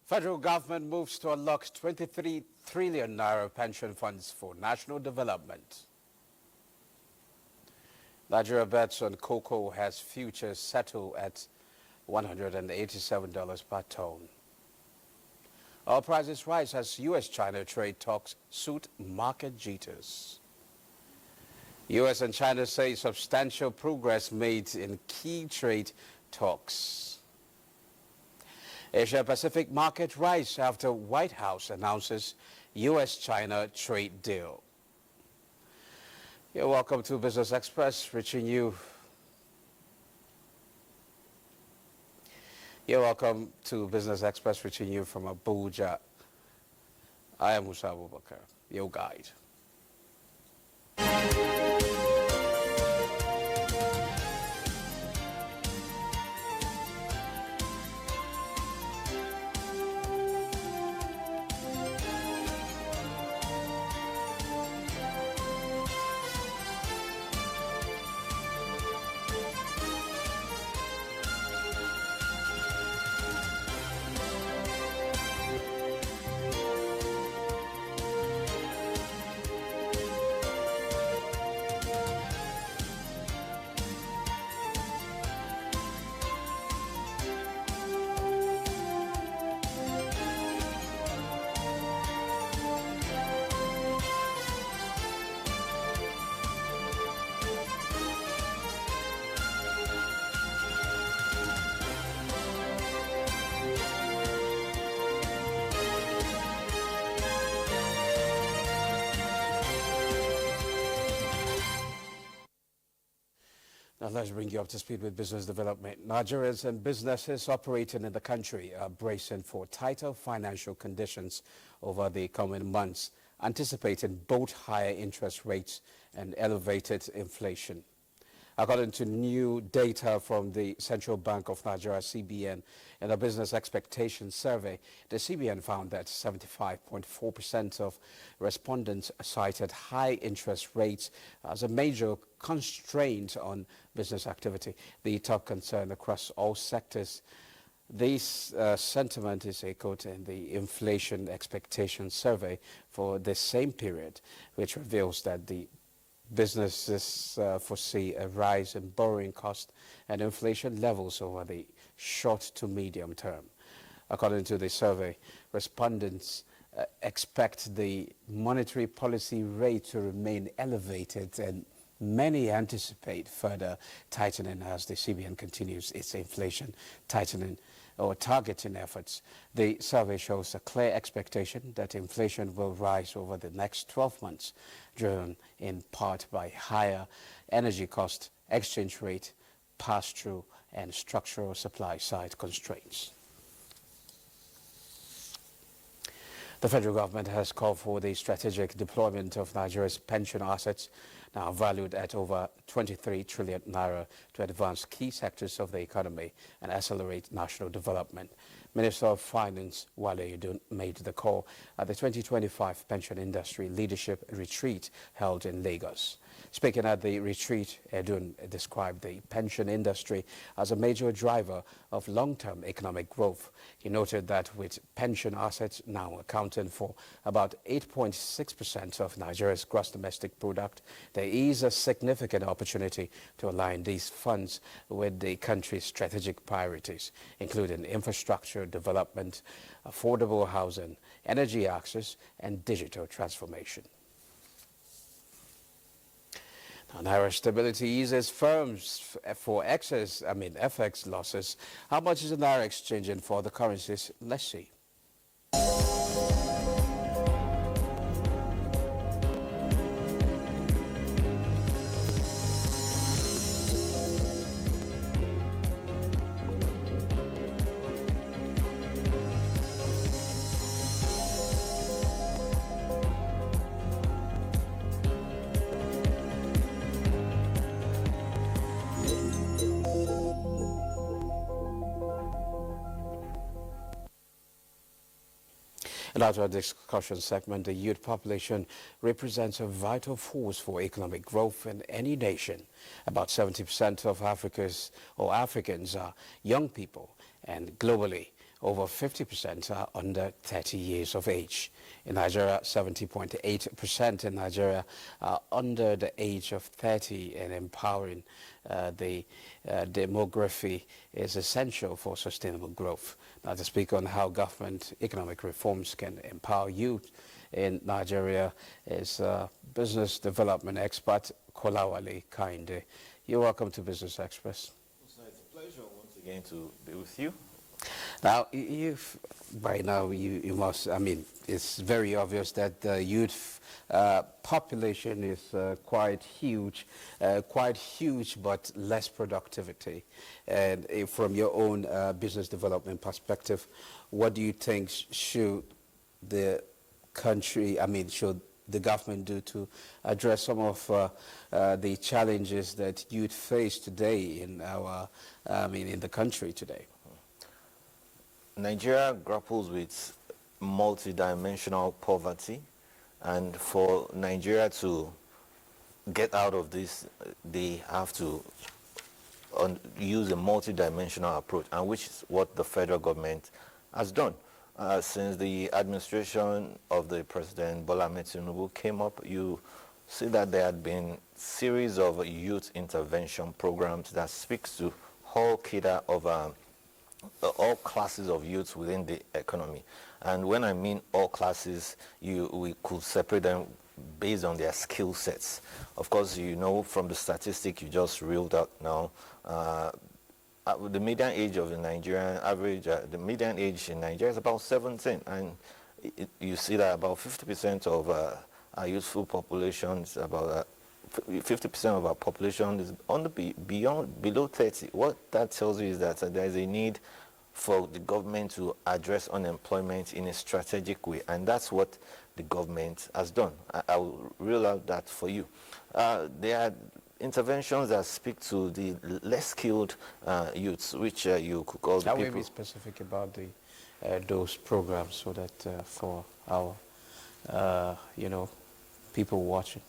Federal government moves to unlock 23 trillion naira pension funds for national development. Nigeria bets on cocoa has futures settle at $187 per ton. Oil prices rise as U.S.-China trade talks suit market jitters. U.S. and China say substantial progress made in key trade talks. Asia-Pacific market rise after White House announces U.S.-China trade deal. You're welcome to Business Express, reaching you. You're welcome to Business Express, reaching you from Abuja. I am Musa Abubakar, your guide. Now let's bring you up to speed with business development. Nigerians and businesses operating in the country are bracing for tighter financial conditions over the coming months, anticipating both higher interest rates and elevated inflation. According to new data from the Central Bank of Nigeria, CBN, in the Business Expectations Survey, the CBN found that 75.4% of respondents cited high interest rates as a major constraint on business activity, the top concern across all sectors. This sentiment is echoed in the Inflation Expectations Survey for the same period, which reveals that the businesses foresee a rise in borrowing costs and inflation levels over the short to medium term. According to the survey, respondents expect the monetary policy rate to remain elevated, and many anticipate further tightening as the CBN continues its inflation tightening or targeting efforts. The survey shows a clear expectation that inflation will rise over the next 12 months, driven in part by higher energy cost, exchange rate, pass-through, and structural supply-side constraints. The federal government has called for the strategic deployment of Nigeria's pension assets, now valued at over 23 trillion naira, to advance key sectors of the economy and accelerate national development. Minister of Finance Wale Edun made the call at the 2025 Pension Industry Leadership Retreat held in Lagos. Speaking at the retreat, Edun described the pension industry as a major driver of long-term economic growth. He noted that with pension assets now accounting for about 8.6% of Nigeria's gross domestic product, there is a significant opportunity to align these funds with the country's strategic priorities, including infrastructure development, affordable housing, energy access, and digital transformation. Naira stability eases firms for FX losses. How much is the Naira exchanging for the currencies? Let's see. In our discussion segment, the youth population represents a vital force for economic growth in any nation. About 70% of Africans are young people, and globally, over 50% are under 30 years of age. In Nigeria, 70.8% in Nigeria are under the age of 30, and empowering the demography is essential for sustainable growth. Now, to speak on how government economic reforms can empower youth in Nigeria is business development expert Kolawale Kainde. You're welcome to Business Express. It's a pleasure once again to be with you. Now, by now you must, I mean, it's very obvious that the youth population is quite huge, but less productivity. And from your own business development perspective, what do you think should the country, should the government do to address some of the challenges that youth face today in our, in the country today? Nigeria grapples with multidimensional poverty, and for Nigeria to get out of this, they have to use a multidimensional approach, and which is what the federal government has done. Since the administration of the President Bola Ahmed Tinubu came up, you see that there had been series of youth intervention programs that speaks to whole cadre of all classes of youths within the economy. And when I mean all classes, we could separate them based on their skill sets. Of course, you know from the statistic you just reeled out now, the median age of the Nigerian average, the median age in Nigeria is about 17, and you see that about 50% of our youthful populations, about 50% of our population is below 30. What that tells you is that there is a need for the government to address unemployment in a strategic way, and that's what the government has done. I will reel out that for you. There are interventions that speak to the less skilled youths, which you could call the people. How will be specific about those programs so that for our, people watching?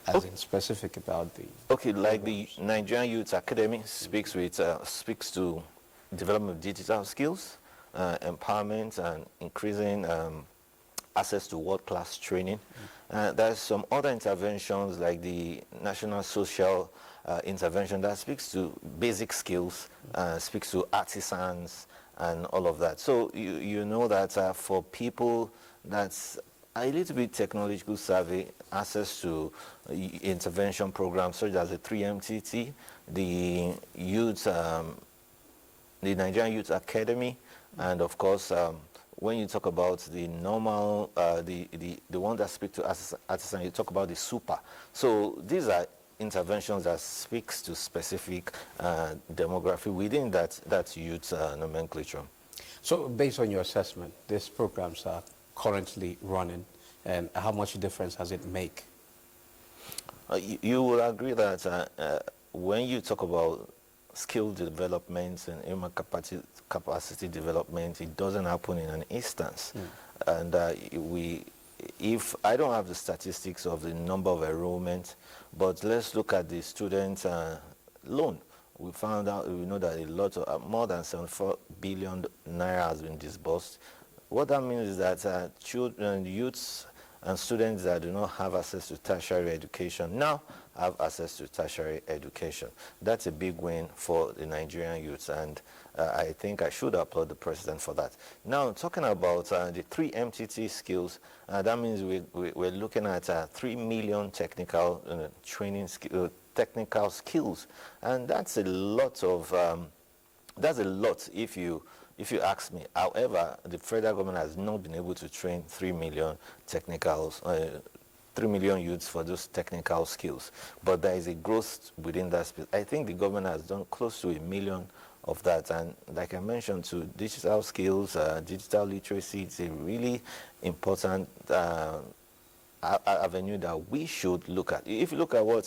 As in specific about the... Okay, like the Nigerian Youth Academy speaks to development of digital skills, empowerment, and increasing access to world-class training. There's some other interventions like the National Social Intervention that speaks to basic skills, speaks to artisans, and all of that. So you know that for people that's a little bit technological savvy, access to intervention programs such as the 3MTT, the Nigerian Youth Academy, and of course, when you talk about the normal, the one that speaks to artisans, you talk about the super. So these are interventions that speaks to specific demography within that youth nomenclature. So based on your assessment, these programs are currently running, and how much difference has it make? You will agree that when you talk about skill development and human capacity development, it doesn't happen in an instance. And if I don't have the statistics of the number of enrollment, but let's look at the student loan. We know that a lot of more than 74 billion naira has been disbursed. What that means is that children, youths, and students that do not have access to tertiary education now have access to tertiary education. That's a big win for the Nigerian youths, and I think I should applaud the president for that. Now, talking about the 3MTT skills, that means we're looking at 3 million technical training technical skills, and that's a lot of if you ask me. However, the federal government has not been able to train 3 million technicals, 3 million youths for those technical skills. But there is a growth within that space. I think the government has done close to 1 million of that. And like I mentioned, to digital skills, digital literacy, it's a really important avenue that we should look at. If you look at what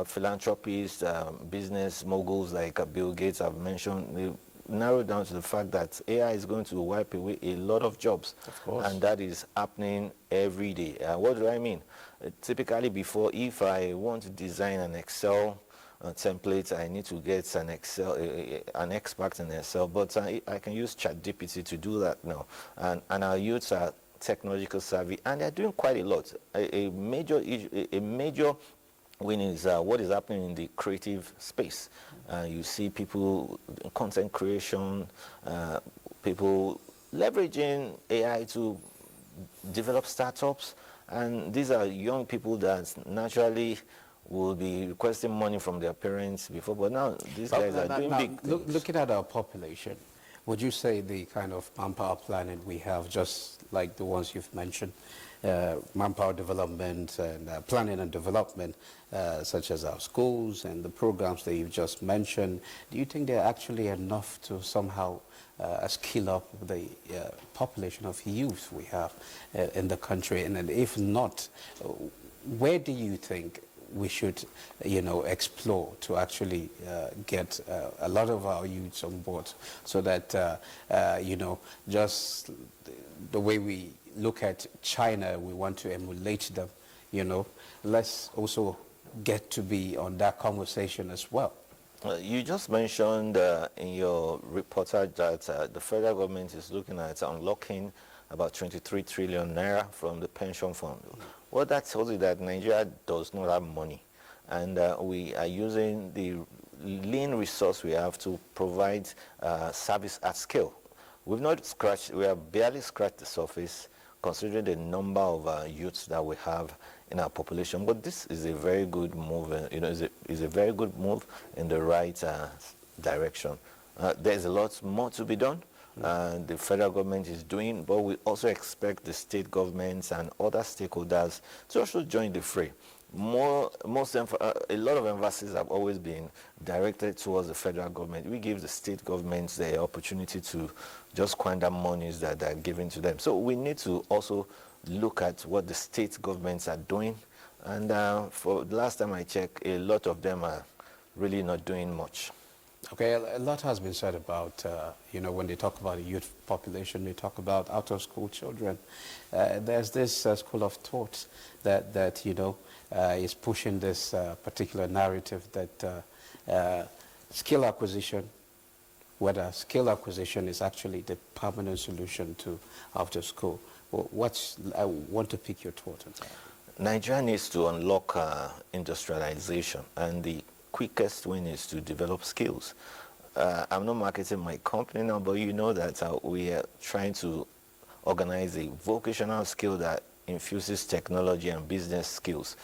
philanthropists, business moguls like Bill Gates have mentioned, they narrow down to the fact that AI is going to wipe away a lot of jobs. Of course. And that is happening every day. What do I mean? Typically before, if I want to design an Excel templates. I need to get an Excel, an expert in Excel, but I can use ChatGPT to do that now. And our youths are technological savvy, and they're doing quite a lot. A major win is what is happening in the creative space. You see people in content creation, people leveraging AI to develop startups, and these are young people that naturally will be requesting money from their parents before, but now these guys are doing big things. Looking at our population, would you say the kind of manpower planning we have, just like the ones you've mentioned, manpower development and planning and development, such as our schools and the programs that you've just mentioned, do you think they're actually enough to somehow skill up the population of youth we have in the country? And then if not, where do you think we should, explore to actually get a lot of our youths on board, so that, just the way we look at China, we want to emulate them, let's also get to be on that conversation as well. You just mentioned in your reportage that the federal government is looking at unlocking about 23 trillion naira from the pension fund. Well, that tells you that Nigeria does not have money, and we are using the lean resource we have to provide service at scale. We have barely scratched the surface, considering the number of youths that we have in our population. But this is a very good move. Is a very good move in the right direction. There's a lot more to be done. The federal government is doing, but we also expect the state governments and other stakeholders to also join the fray. A lot of emphasis have always been directed towards the federal government. We give the state governments the opportunity to just squander monies that are given to them. So we need to also look at what the state governments are doing. And for the last time I checked, a lot of them are really not doing much. Okay, a lot has been said about, when they talk about the youth population, they talk about out-of-school children. There's this school of thought that is pushing this particular narrative that skill acquisition, whether skill acquisition is actually the permanent solution to after-school. I want to pick your thought on that. Nigeria needs to unlock industrialization, and the quickest win is to develop skills. I'm not marketing my company now, but you know that we are trying to organize a vocational skill that infuses technology and business skills.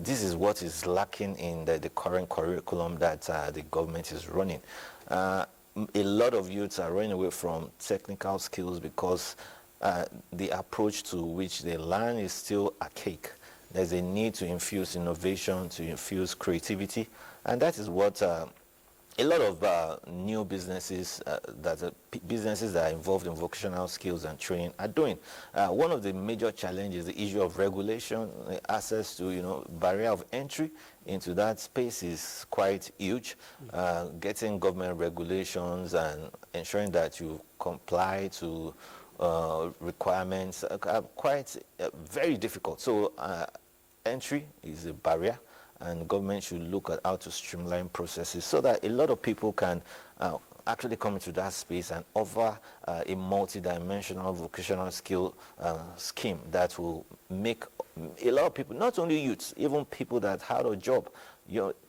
This is what is lacking in the current curriculum that the government is running. A lot of youths are running away from technical skills because the approach to which they learn is still archaic. There's a need to infuse innovation, to infuse creativity, and that is what a lot of new businesses businesses that are involved in vocational skills and training are doing. One of the major challenges is the issue of regulation. Access to barrier of entry into that space is quite huge. Getting government regulations and ensuring that you comply to requirements are quite very difficult. So entry is a barrier, and government should look at how to streamline processes so that a lot of people can actually come into that space and offer a multi-dimensional vocational skill scheme that will make a lot of people, not only youths, even people that had a job,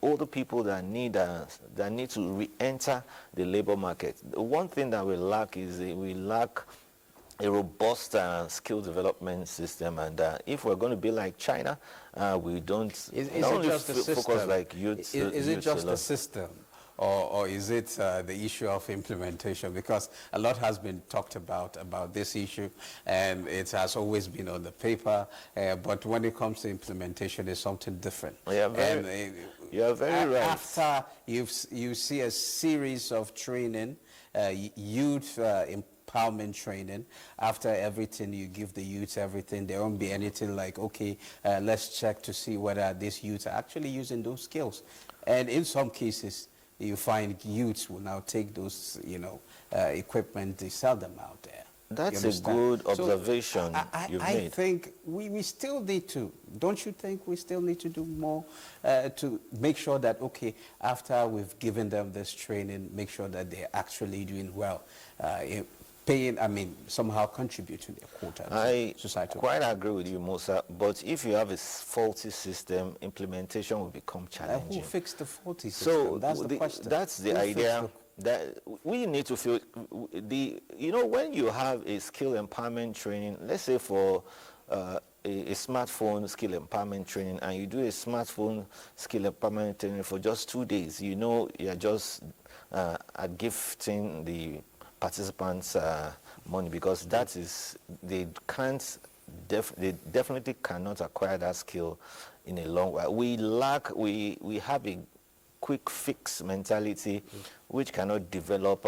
older people that need to re-enter the labor market. The one thing that we lack is we lack a robust skill development system, and if we're going to be like China, we don't focus like youth. Is it just the system, or is it the issue of implementation? Because a lot has been talked about this issue, and it has always been on the paper, but when it comes to implementation, it's something different. You're very right. After you see a series of training, youth empowerment training, after everything, you give the youths everything. There won't be anything like, okay, let's check to see whether these youths are actually using those skills. And in some cases, you find youths will now take those, equipment, they sell them out there. That's You a good understand? observation you've I made. think we still need to, don't you think we still need to do more to make sure that, okay, after we've given them this training, make sure that they're actually doing well, paying, somehow contributing their quota I to society. quite agree with you, Musa, but if you have a faulty system, implementation will become Who challenging. fixed the faulty system? So That's the question. that's the Who fixed idea that we need to feel when you have a skill empowerment training, let's say for a smartphone skill empowerment training, and you do a smartphone skill empowerment training for just 2 days, you're just gifting the participants money, because that is, they definitely cannot acquire that skill in a long while. We have a quick fix mentality, which cannot develop,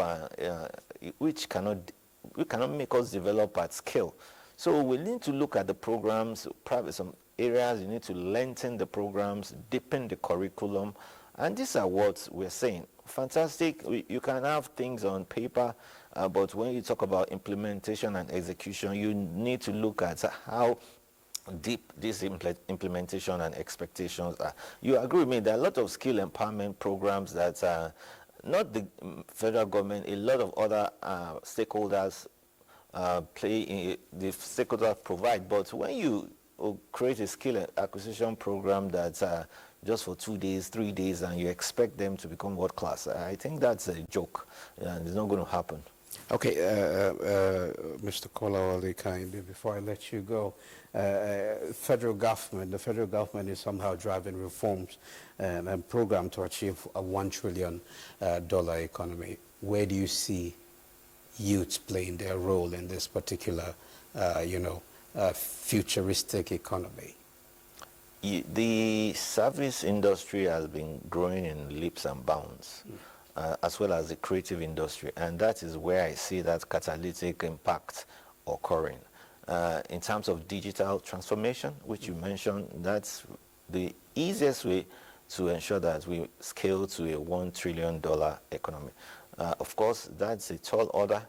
we cannot make us develop at scale. So we need to look at the programs, probably some areas you need to lengthen the programs, deepen the curriculum, and these are what we're saying. Fantastic, you can have things on paper, but when you talk about implementation and execution, you need to look at how deep this implementation and expectations are. You agree with me, there are a lot of skill empowerment programs that not the federal government, a lot of other stakeholders the stakeholders provide, but when you create a skill acquisition program that's just for 2 days, 3 days, and you expect them to become world class, I think that's a joke, and it's not going to happen. Okay, Mr. Kolawole, kindly, before I let you go, the federal government is somehow driving reforms and program to achieve a $1 trillion economy. Where do you see youths playing their role in this particular, futuristic economy? The service industry has been growing in leaps and bounds, as well as the creative industry, and that is where I see that catalytic impact occurring. In terms of digital transformation, which you mentioned, that's the easiest way to ensure that we scale to a $1 trillion economy. Of course, that's a tall order,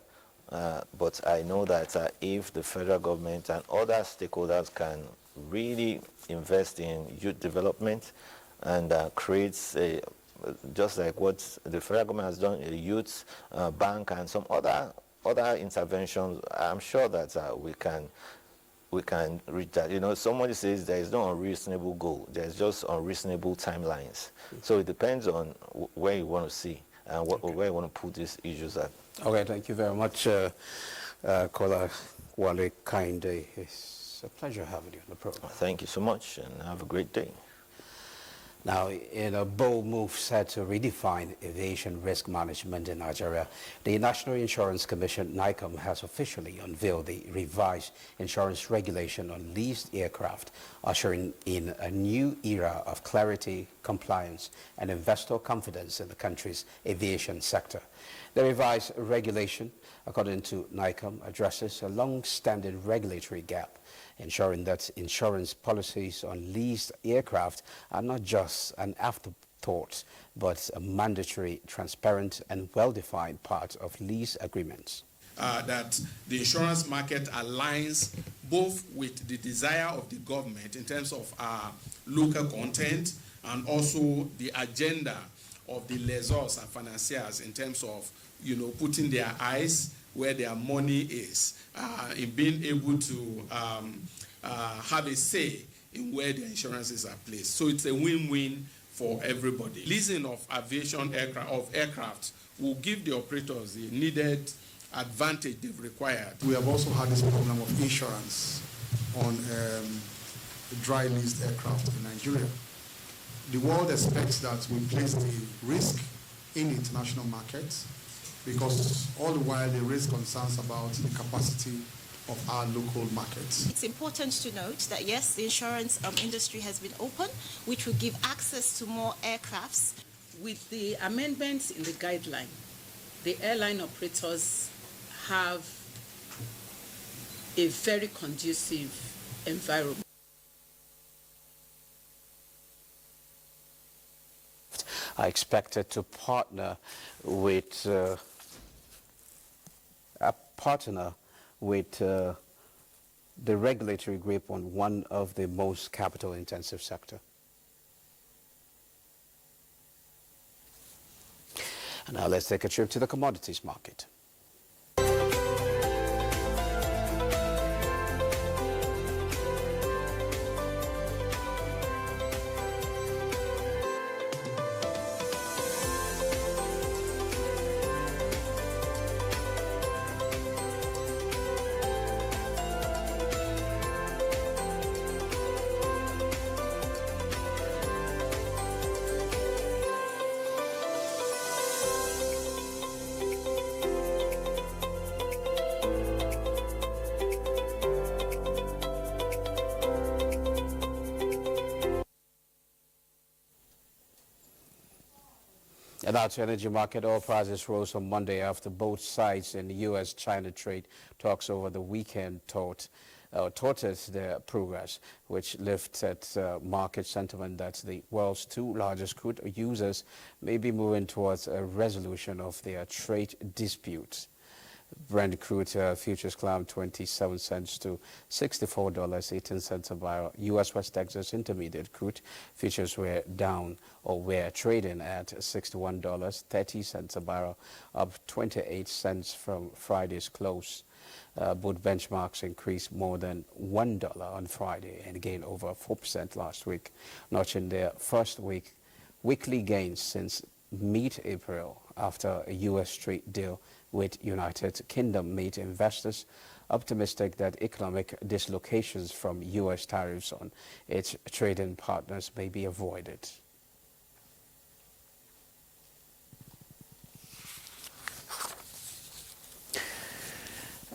but I know that if the federal government and other stakeholders can really invest in youth development and creates just like what the federal government has done, a youth bank and some other interventions, I'm sure that we can reach that. Somebody says there is no unreasonable goal, there's just unreasonable timelines. So it depends on where you want to see and where you want to put these issues at. Okay, thank you very much, Kolawole Kinde. It's a pleasure having you on the program. Thank you so much, and have a great day. Now, in a bold move set to redefine aviation risk management in Nigeria, the National Insurance Commission, NICOM, has officially unveiled the revised insurance regulation on leased aircraft, ushering in a new era of clarity, compliance, and investor confidence in the country's aviation sector. The revised regulation, according to NICOM, addresses a long-standing regulatory gap, ensuring that insurance policies on leased aircraft are not just an afterthought, but a mandatory, transparent, and well-defined part of lease agreements. That the insurance market aligns both with the desire of the government in terms of local content and also the agenda of the lessors and financiers in terms of putting their eyes where their money is, in being able to have a say in where the insurances are placed. So it's a win-win for everybody. Leasing of aviation aircraft will give the operators the needed advantage they've required. We have also had this problem of insurance on dry leased aircraft in Nigeria. The world expects that we place the risk in the international markets, because all the while they raise concerns about the capacity of our local markets. It's important to note that yes, the insurance industry has been open, which will give access to more aircrafts. With the amendments in the guideline, the airline operators have a very conducive environment. I expected to partner with with the regulatory grip on one of the most capital-intensive sector. And now let's take a trip to the commodities market. And now to energy market, oil prices rose on Monday after both sides in the U.S.-China trade talks over the weekend thwarted their progress, which lifted market sentiment that the world's two largest crude users may be moving towards a resolution of their trade disputes. Brent crude futures climbed 27 cents to $64.18 a barrel. U.S. West Texas Intermediate crude futures were down or were trading at $61.30 a barrel, up 28 cents from Friday's close. Both benchmarks increased more than $1 on Friday and gained over 4% last week, notching their first weekly gains since mid-April after a U.S. trade deal with United Kingdom made investors optimistic that economic dislocations from U.S. tariffs on its trading partners may be avoided.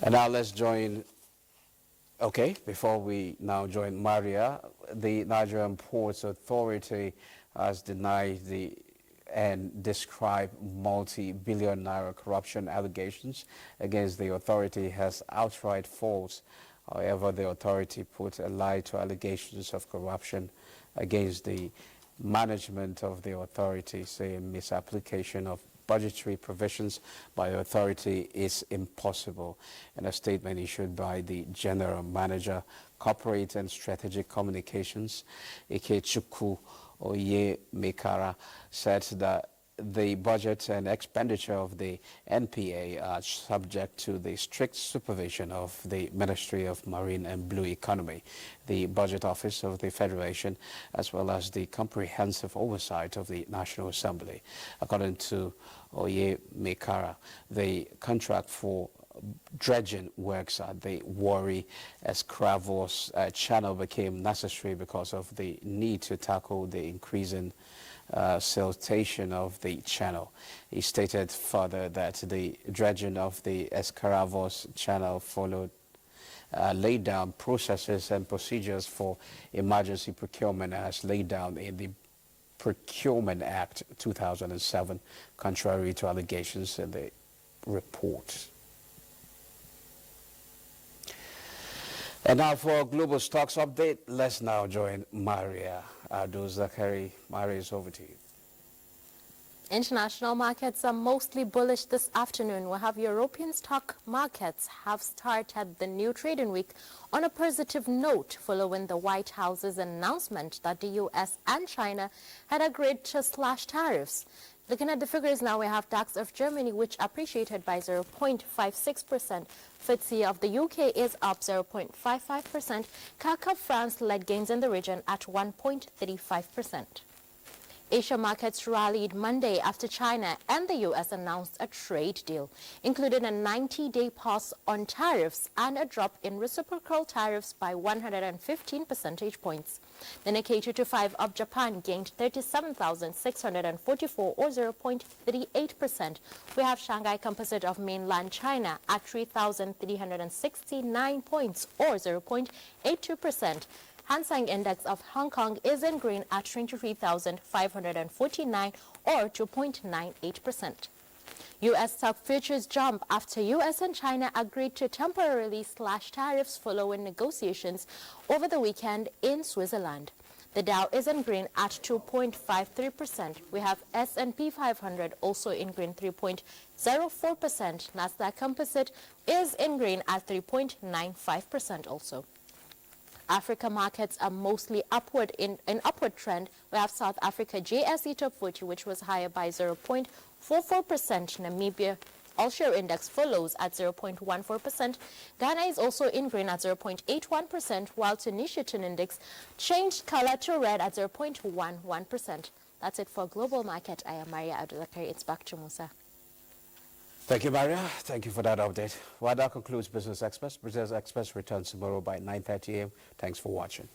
And now let's join, before we now join Maria, the Nigerian Ports Authority has denied and described multi-billion naira corruption allegations against the authority as outright false. However, the authority put a lie to allegations of corruption against the management of the authority, saying misapplication of budgetary provisions by the authority is impossible. In a statement issued by the General Manager, Corporate and Strategic Communications, Ikechukwu Oye Mekara, said that the budget and expenditure of the NPA are subject to the strict supervision of the Ministry of Marine and Blue Economy, the Budget Office of the Federation, as well as the comprehensive oversight of the National Assembly. According to Oye Mekara, the contract for dredging works at the Warri Escravos channel became necessary because of the need to tackle the increasing siltation of the channel. He stated further that the dredging of the Escravos channel followed laid down processes and procedures for emergency procurement as laid down in the Procurement Act 2007, contrary to allegations in the report. And now for a global stocks update, let's now join Maria Ado-Zakari. Maria, is over to you. International markets are mostly bullish this afternoon. We have European stock markets have started the new trading week on a positive note following the White House's announcement that the U.S. and China had agreed to slash tariffs. Looking at the figures now, we have DAX of Germany, which appreciated by 0.56%. FTSE of the UK is up 0.55%. CAC of France led gains in the region at 1.35%. Asia markets rallied Monday after China and the U.S. announced a trade deal, including a 90-day pause on tariffs and a drop in reciprocal tariffs by 115 percentage points. The Nikkei 225 of Japan gained 37,644 or 0.38%. We have Shanghai Composite of mainland China at 3,369 points or 0.82%. Hang Seng Index of Hong Kong is in green at 23,549 or 2.98%. U.S. stock futures jump after U.S. and China agreed to temporarily slash tariffs following negotiations over the weekend in Switzerland. The Dow is in green at 2.53%. We have S&P 500 also in green 3.04%. Nasdaq Composite is in green at 3.95% also. Africa markets are mostly upward in an upward trend. We have South Africa JSE Top 40, which was higher by 0.44%. Namibia All-Share Index follows at 0.14%. Ghana is also in green at 0.81%, while Tunisia Tun Index changed color to red at 0.11%. That's it for Global Market. I am Maria Abdulakari. It's back to Musa. Thank you, Maria. Thank you for that update. Well, that concludes Business Express. Business Express returns tomorrow by 9:30 a.m. Thanks for watching.